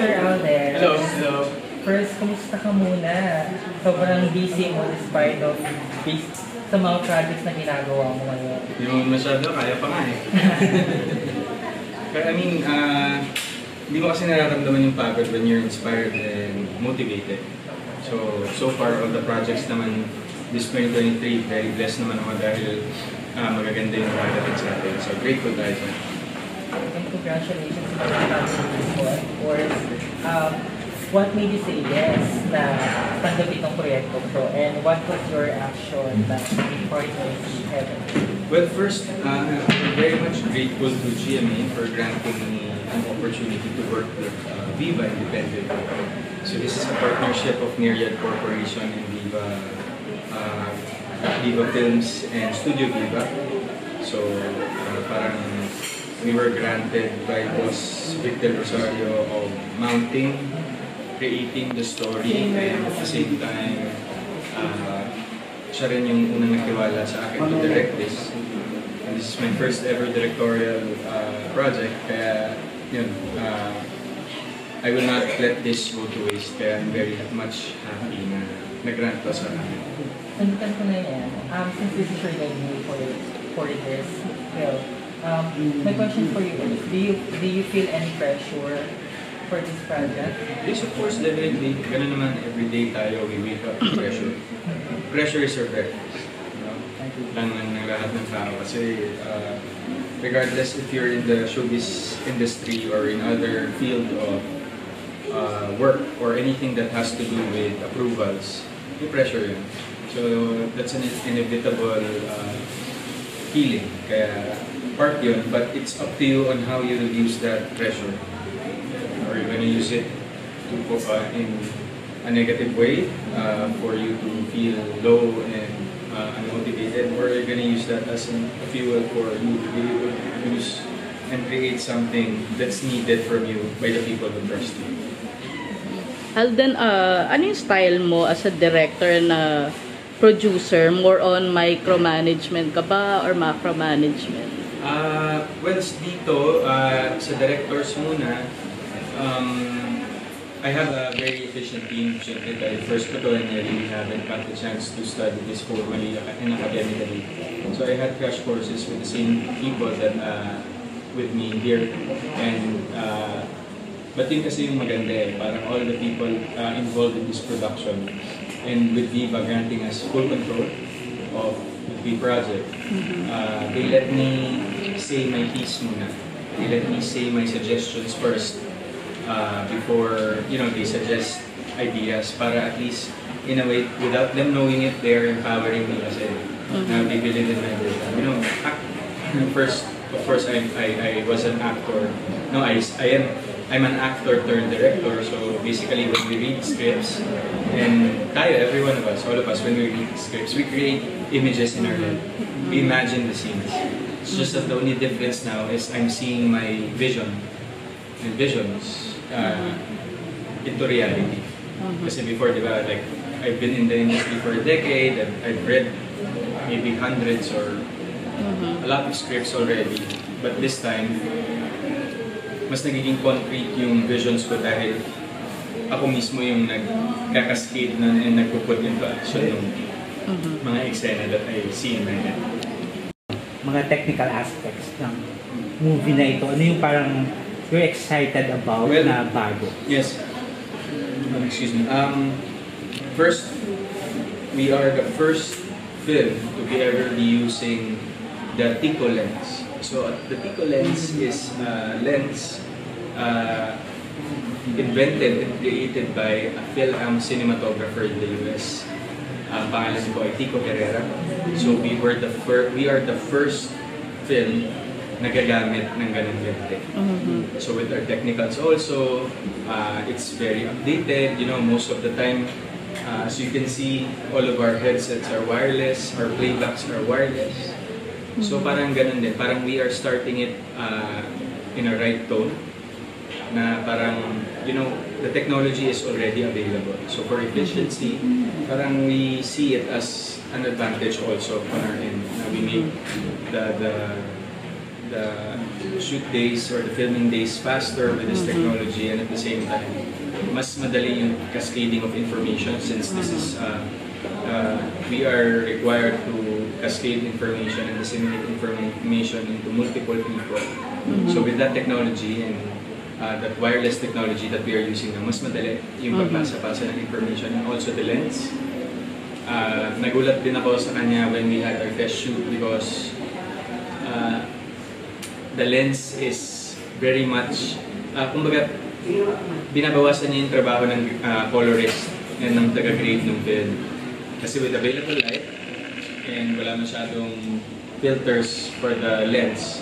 Sir Alden. Hello, hello. First, kumusta ka muna? Sobrang busy mo despite of sa mga projects na ginagawa mo ngayon. Hindi mo masyado, kaya pa nga eh. I mean, hindi mo kasi nararamdaman yung pagod when you're inspired and motivated. So far, all the projects naman this 2023, very blessed naman ako dahil magaganda yung project sa atin. So grateful tayo sa And congratulations sa mga projects mo. Of course, what made you say yes na tanggapin ng proyekto ko? And what was your action na partner si Heaven? Well, first, I'm very much grateful to GMA for granting me an opportunity to work with Viva Independent. So this is a partnership of Myriad Corporation and Viva Films and Studio Viva. So parang we were granted by Boss Victor Rosario of mounting, creating the story, and at the same time, siya rin yung unang nagtiwala sa akin to direct this. And this is my first ever directorial project, kaya yun, I will not let this go to waste, kaya I'm very much happy na nag-grant to sa akin. Nandiyan ko na yan. Since this is your debut for this film, my question for you is, do you feel any pressure for this project? Yes, of course, definitely. Ganun naman, everyday tayo, we wake up to pressure. Pressure is our breakfast. Lang ng lahat ng tao. Kasi regardless if you're in the showbiz industry or in other field of work or anything that has to do with approvals, may pressure yun. So that's an inevitable feeling. Kaya part yun, but it's up to you on how you will use that pressure. Are you going to use it to in a negative way for you to feel low and unmotivated, or are you going to use that as a fuel for you to be able to use and create something that's needed from you by the people who trust you? Alden, ano yung style mo as a director na producer? More on micromanagement ka ba or macromanagement? Well, dito, sa directors muna, I have a very efficient team. Siyempre, dahil first ko to and I really haven't got the chance to study this formally and academically. So I had crash courses with the same people that with me here. And but yun kasi yung maganda eh, parang all the people involved in this production and with Viva granting us full control of the project. They let me say my piece muna. They let me say my suggestions first before, you know, they suggest ideas para at least in a way, without them knowing it, they're empowering me kasi na bibili din na data. You know, first, of course, I was an actor. No, I'm an actor turned director, so basically when we read scripts, and tayo, every one of us, all of us, when we read scripts, we create images in our head. We imagine the scenes. It's just that the only difference now is I'm seeing my vision and visions into reality. Kasi before, di ba, like, I've been in the industry for a decade, I've read maybe hundreds or a lot of scripts already, but this time, mas nagiging concrete yung visions ko dahil ako mismo yung nagkakaskade na and nagpuput into action ng mga eksena that I see in my head. Mga technical aspects ng movie na ito, ano yung parang you're excited about na bago? Yes. Excuse me. First, we are the first film to be ever be using the Tico lens. So the Tico lens is a lens invented and created by a film cinematographer in the US. Pangalan ko ay Tico Herrera. So we are the first film na gagamit ng ganung lente. So with our technicals also, it's very updated. You know, most of the time, as you can see, all of our headsets are wireless, our playbacks are wireless. So parang ganun din, parang we are starting it in a right tone na parang, you know, the technology is already available. So for efficiency, parang we see it as an advantage also on our end. We make the the shoot days or the filming days faster with this technology, and at the same time, mas madali yung cascading of information since this is we are required to cascade information and disseminate information into multiple people. So with that technology and that wireless technology that we are using na mas madali yung pagpasa-pasa ng information, and also the lens. Nagulat din ako sa kanya when we had our test shoot because the lens is very much, kumbaga, binabawasan niya yung trabaho ng colorist and ng taga-grade ng film. Kasi with available light and wala masyadong filters for the lens,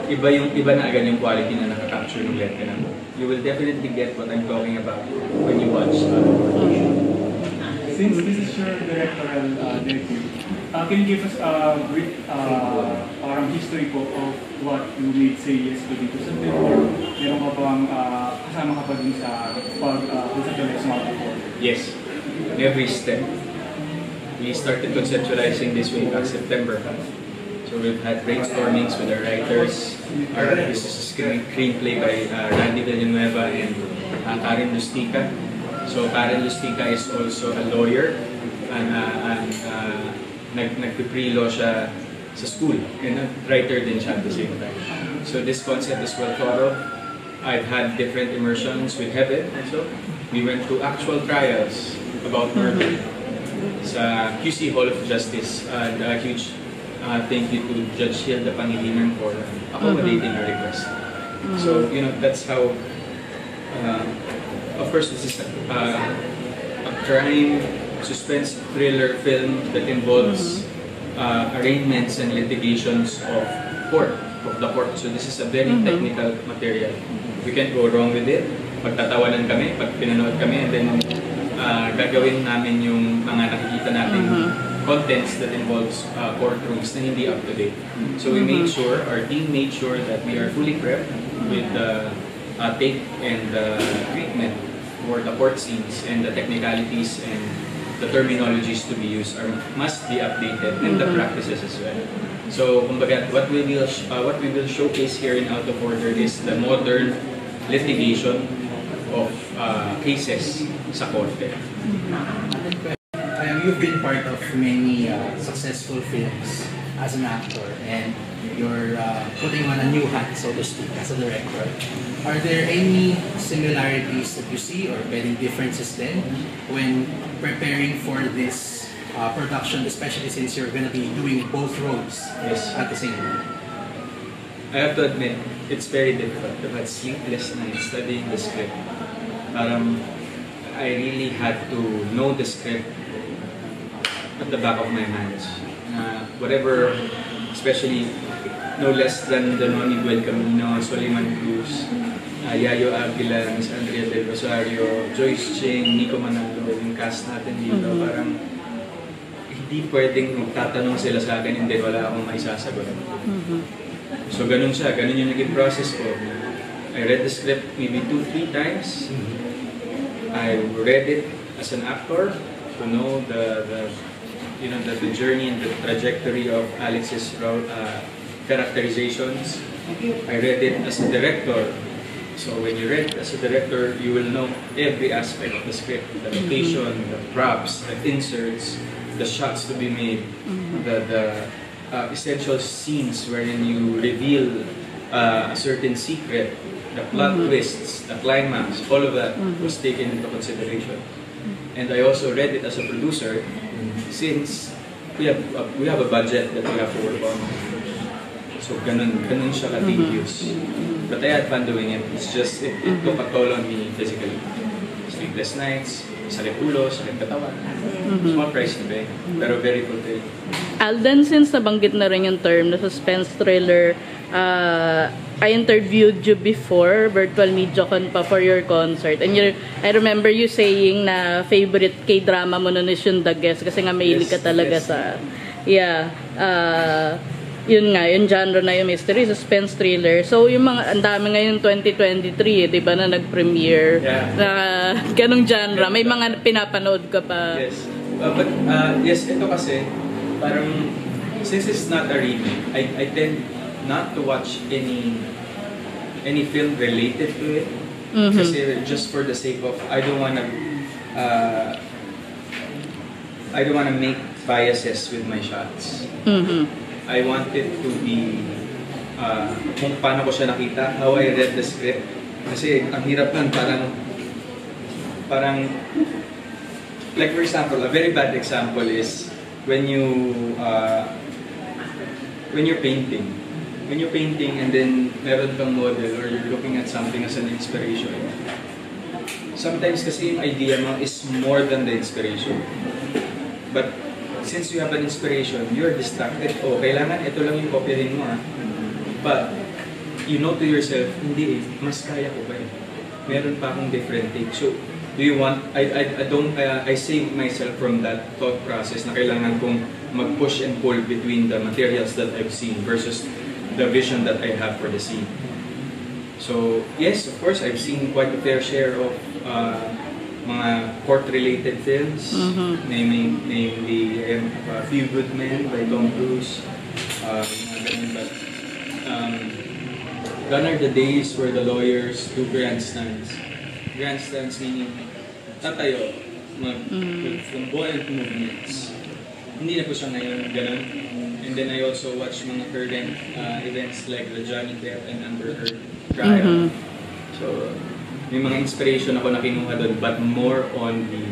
iba na agad yung quality na nakaka-capture ng lens. You will definitely get what I'm talking about when you watch. Since this is your directorial debut, can you give us a brief parang history po of what you made Say Yes to dito sa film, or meron ka bang kasama ka pa din sa pag-conceptualize mga before? Yes, in every step. We started conceptualizing this way back September. So we've had brainstormings with our writers. This is a screenplay by Randy Villanueva and Karen Lustica. So Karen Lustica is also a lawyer and nag-pre-law siya sa school and a writer din siya at the same time. So this concept is well thought of. I've had different immersions with Heaven also. We went to actual trials about murder sa QC Hall of Justice, and a huge thank you to Judge Hilda Pangilinan for accommodating our request. So, you know, that's how, of course, this is a crime, suspense, thriller film that involves arraignments and litigations of the court. So this is a very technical material. We can't go wrong with it. Pagtatawanan kami, pag pinanood kami, and then gagawin namin yung mga nakikita natin contents that involves courtrooms na hindi up to date. So we made sure, our team made sure that we are fully prepped with the take and the treatment for the court scenes, and the technicalities and the terminologies to be used must be updated, and the practices as well. So kumbaga, what we will showcase here in Out of Order is the modern litigation of cases sa korte. You've been part of many successful films as an actor, and you're putting on a new hat, so to speak, as a director. Are there any similarities that you see, or any differences then when preparing for this production, especially since you're going to be doing both roles at the same time? I have to admit, it's very difficult. I've had sleepless nights studying the script. I really had to know the script at the back of my hands. Whatever, especially no less than Don Miguel Camino, Soliman Cruz, Yayo Aguila, Miss Andrea Del Rosario, Joyce Ching, Nico Manalo, yung cast natin dito, parang hindi pwedeng magtatanong sila sa akin and then wala akong maisasagot. So ganun siya, ganun yung naging process ko. I read the script maybe 2-3 times. I read it as an actor to know the journey and the trajectory of Alex's characterizations. I read it as a director. So when you read it as a director, you will know every aspect of the script, the location, the props, the inserts, the shots to be made, the essential scenes wherein you reveal a certain secret, the plot twists, the climax, all of that was taken into consideration. And I also read it as a producer, since we have a budget that we have to work on. So ganun siya ka-tedious. But I had fun doing it. It's just, it took a toll on me physically. Sleepless nights, sakit ulo, sakit katawan. Small price to pay, pero very fulfilling. Alden, since nabanggit na rin yung term na suspense thriller, I interviewed you before, virtual mediacon pa for your concert. And I remember you saying na favorite K-drama mo nun is yung The Guest kasi nga mahilig ka talaga sa... Yeah. Yun nga, yung genre na yung mystery, suspense thriller. So, yung mga, ang dami ngayon 2023, di ba, na nag-premiere na ganong genre. May mga pinapanood ka pa. Yes. Yes, ito kasi, parang, since it's not a remake, I tend not to watch any film related to it. Mhm. Kasi just for the sake of, I don't wanna make biases with my shots. Mhm. I want it to be kung paano ko siya nakita, how I read the script. Kasi ang hirap nun, parang like for example, a very bad example is when you're painting. When you're painting and then meron kang model or you're looking at something as an inspiration. Sometimes kasi yung idea mo is more than the inspiration. But since you have an inspiration, you're distracted. Oh, kailangan ito lang yung kopyahin mo But you know to yourself, hindi mas kaya ko ba meron pa akong different take. So, do you want, I save myself from that thought process na kailangan kong mag-push and pull between the materials that I've seen versus the vision that I have for the scene. So, yes, of course, I've seen quite a fair share of mga court-related films, namely A Few Good Men by Tom Cruise, mga ganun, but gone are the days where the lawyers do grandstands. Grandstands meaning tatayo, flamboyant movements. Hindi na po siya ngayon ganun. And then I also watch mga current events like the Johnny Depp and Amber Heard trial. So, may mga inspiration ako na kinuha doon, but more on the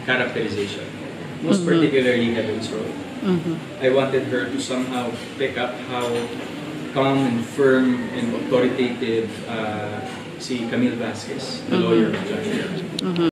characterization. Most particularly Heaven's Road. I wanted her to somehow pick up how calm and firm and authoritative si Camille Vasquez, the lawyer of Johnny Depp.